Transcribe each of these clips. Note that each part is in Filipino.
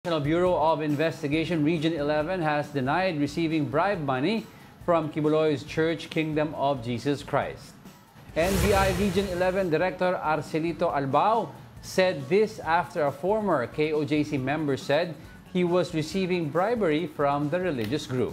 National Bureau of Investigation Region 11 has denied receiving bribe money from Kibuloy's Church Kingdom of Jesus Christ. NBI Region 11 Director Arcelito Albao said this after a former KOJC member said he was receiving bribery from the religious group.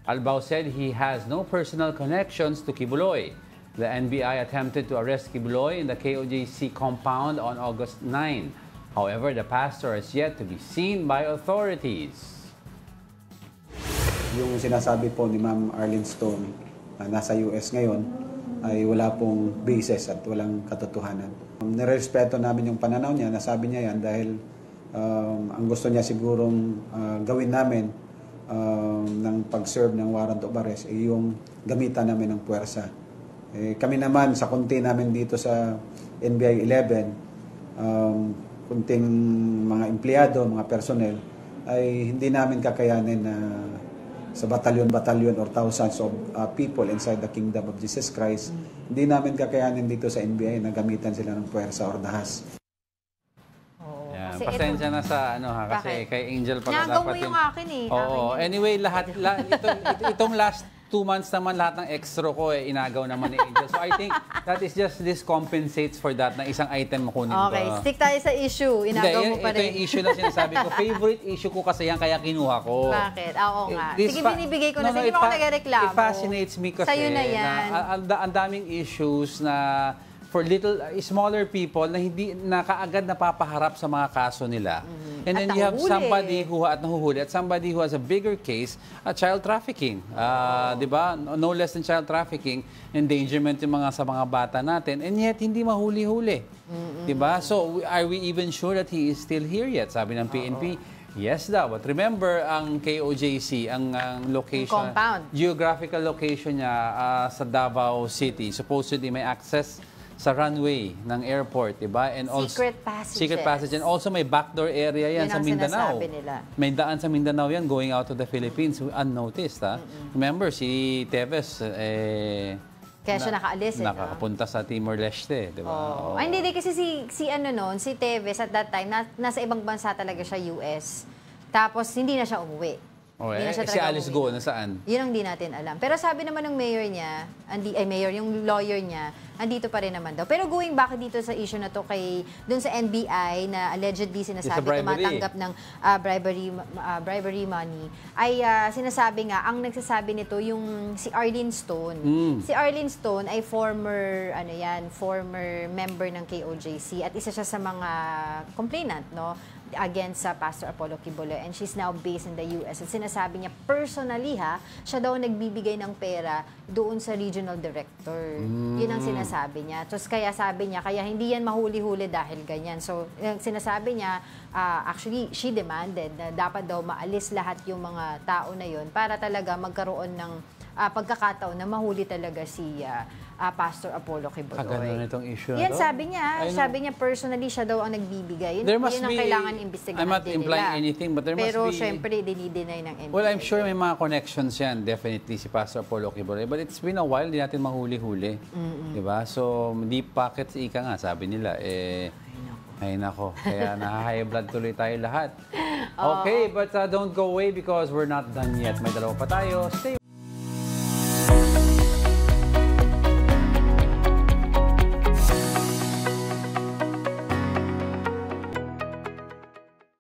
Albao said he has no personal connections to Kibuloy. The NBI attempted to arrest Kibuloy in the KOJC compound on August 9. However, the pastor is yet to be seen by authorities. Yung sinasabi po ni Ma'am Arlene Stone na nasa US ngayon ay wala pong basis at walang katotohanan. Nirespeto namin yung pananaw niya, nasabi niya yan dahil ang gusto niya sigurong gawin namin ng pag-serve ng warrant of arrest ay yung gamitan namin ng puwersa. Kami naman sa konti namin dito sa NBI 11, kunting mga empleyado, mga personnel, ay hindi namin kakayanin na sa batalyon or thousands of people inside the Kingdom of Jesus Christ, hindi namin kakayanin dito sa NBI na gamitan sila ng puwersa or dahas. Yeah, pasensya na sa kasi kay Angel pala Nagaw mo dapat yung akin eh. Oo. Anyway, itong last 2 months naman lahat ng extra ko inagaw naman ni Angel. So I think that is just this compensates for that na isang item makunin ko. Okay, stick tayo sa issue. Inagaw mo pa rin. Ito yung issue na sinasabi ko. Favorite issue ko kasi yan kaya kinuha ko. Bakit? Oo nga. Sige, binibigay ko na. Sige, ako nag-reklamo. It fascinates me kasi sa'yo na yan. Ang daming issues na for smaller people na hindi na kaagad napapaharap sa mga kaso nila. And then you have somebody who nahuhuli at somebody who has a bigger case, child trafficking. 'Di ba? No less than child trafficking, endangerment yung sa mga bata natin, and yet hindi mahuli-huli. 'Di ba? So are we even sure that he is still here yet? Sabi ng PNP, yes daw. But remember, ang KOJC, ang location, geographical location niya sa Davao City, supposedly may access sa runway ng airport, diba? And secret passages. Secret passage. And also may backdoor area yan sa Mindanao. Nila. May daan sa Mindanao yan going out to the Philippines unnoticed. Remember, si Teves, kaya siya nakaalis. Nakapunta sa Timor-Leste, diba? Ay, hindi kasi si Teves at that time, nasa ibang bansa talaga siya, US. Tapos hindi na siya umuwi. Si Alice Go, nasaan? Yun ang di natin alam. Pero sabi naman ng mayor niya, yung lawyer niya, andito pa rin naman daw. Pero going back dito sa issue na to dun sa NBI na allegedly sinasabi tumatanggap ng bribery money, ay sinasabi nga, ang nagsasabi nito yung si Arlene Stone. Si Arlene Stone ay former member ng KOJC at isa siya sa mga complainant, no? Against sa Pastor Apollo Kibuloy, and she's now based in the US. At sinasabi niya, personally siya daw nagbibigay ng pera doon sa regional director. Yun ang sinasabi niya. Tapos kaya sabi niya, kaya hindi yan mahuli-huli dahil ganyan. So, sinasabi niya, actually, she demanded na dapat daw maalis lahat yung mga tao na yun para talaga magkaroon ng pagkakataon na mahuli talaga si Pastor Apollo Kibuloy. Ganun itong issue na yan, sabi niya personally siya daw ang nagbibigay. Yun ang kailangan imbestigahan I'm not implying anything, but there must be... Pero syempre, dinideny ng NBI. Well, I'm sure may mga connections yan, definitely, si Pastor Apollo Kibuloy. But it's been a while, hindi natin mahuli-huli. Diba? So, deep pockets, ika nga, sabi nila. Ay nako, kaya na-high blood tuloy tayo lahat. Okay, but don't go away because we're not done yet. May dalawa pa tayo. Stay